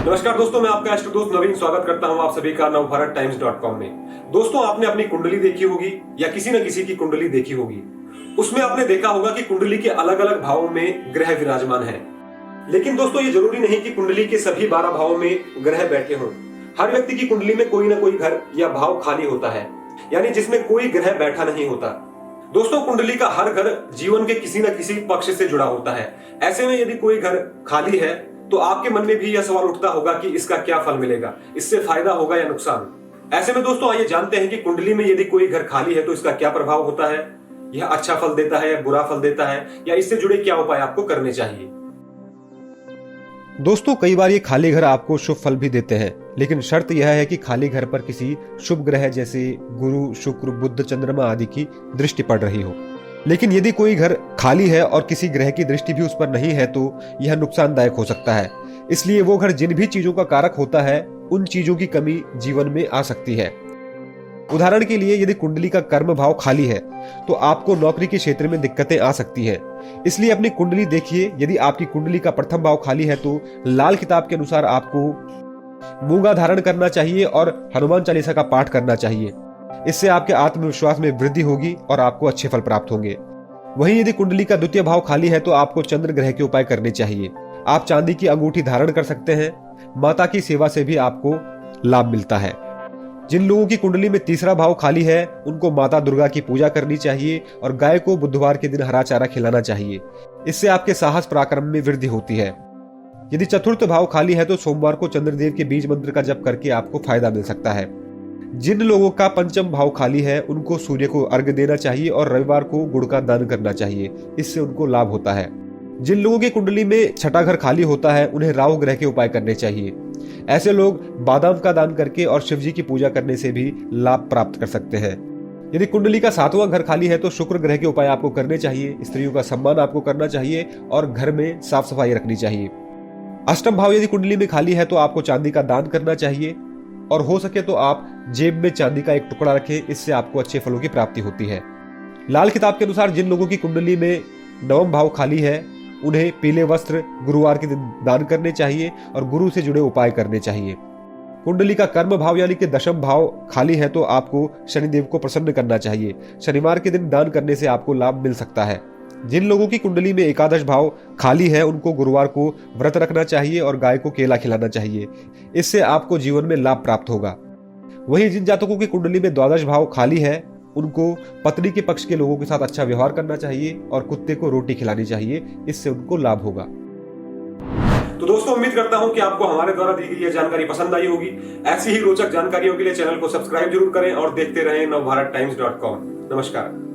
नमस्कार दोस्तों, मैं आपका एस्ट्रो दोस्त नवीन स्वागत करता हूं आप सभी का नवभारत-टाइम्स.com में। दोस्तों, आपने अपनी कुंडली देखी होगी या किसी न किसी की कुंडली देखी होगी। उसमें आपने देखा होगा कि कुंडली के अलग अलग भावों में ग्रह विराजमान है। लेकिन दोस्तों, ये जरूरी नहीं कि कुंडली के सभी 12 भावों में ग्रह बैठे हों। हर व्यक्ति की कुंडली में कोई ना कोई घर या भाव खाली होता है, यानी जिसमें कोई ग्रह बैठा नहीं होता। दोस्तों, कुंडली का हर घर जीवन के किसी न किसी पक्ष से जुड़ा होता है। ऐसे में यदि कोई घर खाली है तो आपके मन में भी यह सवाल उठता होगा कि इसका क्या फल मिलेगा, इससे फायदा होगा या नुकसान। ऐसे में दोस्तों, आइए जानते हैं कि कुंडली में यदि कोई घर खाली है तो इसका क्या प्रभाव होता है, यह अच्छा फल देता है या बुरा फल देता है, या इससे जुड़े क्या उपाय आपको करने चाहिए। दोस्तों, कई बार ये खाली घर आपको शुभ फल भी देते हैं, लेकिन शर्त यह है कि खाली घर पर किसी शुभ ग्रह जैसे गुरु, शुक्र, बुध, चंद्रमा आदि की दृष्टि पड़ रही हो। लेकिन यदि कोई घर खाली है और किसी ग्रह की दृष्टि भी उस पर नहीं है तो यह नुकसानदायक हो सकता है। इसलिए वो घर जिन भी चीजों का कारक होता है, उन चीजों की कमी जीवन में आ सकती है। उदाहरण के लिए, यदि कुंडली का कर्म भाव खाली है तो आपको नौकरी के क्षेत्र में दिक्कतें आ सकती हैं। इसलिए अपनी कुंडली देखिए। यदि आपकी कुंडली का प्रथम भाव खाली है तो लाल किताब के अनुसार आपको मूंगा धारण करना चाहिए और हनुमान चालीसा का पाठ करना चाहिए। इससे आपके आत्मविश्वास में वृद्धि होगी और आपको अच्छे फल प्राप्त होंगे। वहीं यदि कुंडली का द्वितीय भाव खाली है तो आपको चंद्र ग्रह के उपाय करने चाहिए। आप चांदी की अंगूठी धारण कर सकते हैं। माता की सेवा से भी आपको लाभ मिलता है। जिन लोगों की कुंडली में तीसरा भाव खाली है उनको माता दुर्गा की पूजा करनी चाहिए और गाय को बुधवार के दिन हरा चारा खिलाना चाहिए। इससे आपके साहस पराक्रम में वृद्धि होती है। यदि चतुर्थ भाव खाली है तो सोमवार को चंद्रदेव के बीज मंत्र का जप करके आपको फायदा मिल सकता है। जिन लोगों का पंचम भाव खाली है उनको सूर्य को अर्घ्य देना चाहिए और रविवार को गुड़ का दान करना चाहिए। इससे उनको लाभ होता है। जिन लोगों की कुंडली में छठा घर खाली होता है उन्हें राहु ग्रह के उपाय करने चाहिए। ऐसे लोग बादाम का दान करके और शिव जी की पूजा करने से भी लाभ प्राप्त कर सकते हैं। यदि कुंडली का 7वां घर खाली है तो शुक्र ग्रह के उपाय आपको करने चाहिए। स्त्रियों का सम्मान आपको करना चाहिए और घर में साफ सफाई रखनी चाहिए। अष्टम भाव यदि कुंडली में खाली है तो आपको चांदी का दान करना चाहिए और हो सके तो आप जेब में चांदी का एक टुकड़ा रखें। इससे आपको अच्छे फलों की प्राप्ति होती है। लाल किताब के अनुसार जिन लोगों की कुंडली में 9वां भाव खाली है उन्हें पीले वस्त्र गुरुवार के दिन दान करने चाहिए और गुरु से जुड़े उपाय करने चाहिए। कुंडली का कर्म भाव यानी कि 10वां भाव खाली है तो आपको शनिदेव को प्रसन्न करना चाहिए। शनिवार के दिन दान करने से आपको लाभ मिल सकता है। जिन लोगों की कुंडली में एकादश भाव खाली है उनको गुरुवार को व्रत रखना चाहिए और गाय को केला खिलाना चाहिए। इससे आपको जीवन में लाभ प्राप्त होगा। वहीं जिन जातकों की कुंडली में द्वादश भाव खाली है उनको पत्नी के पक्ष के लोगों के साथ अच्छा व्यवहार करना चाहिए और कुत्ते को रोटी खिलानी चाहिए। इससे उनको लाभ होगा। तो दोस्तों, उम्मीद करता हूं कि आपको हमारे द्वारा दी गई यह जानकारी पसंद आई होगी। ऐसी ही रोचक जानकारियों के लिए चैनल को सब्सक्राइब जरूर करें और देखते रहें नवभारत-टाइम्स.com। नमस्कार।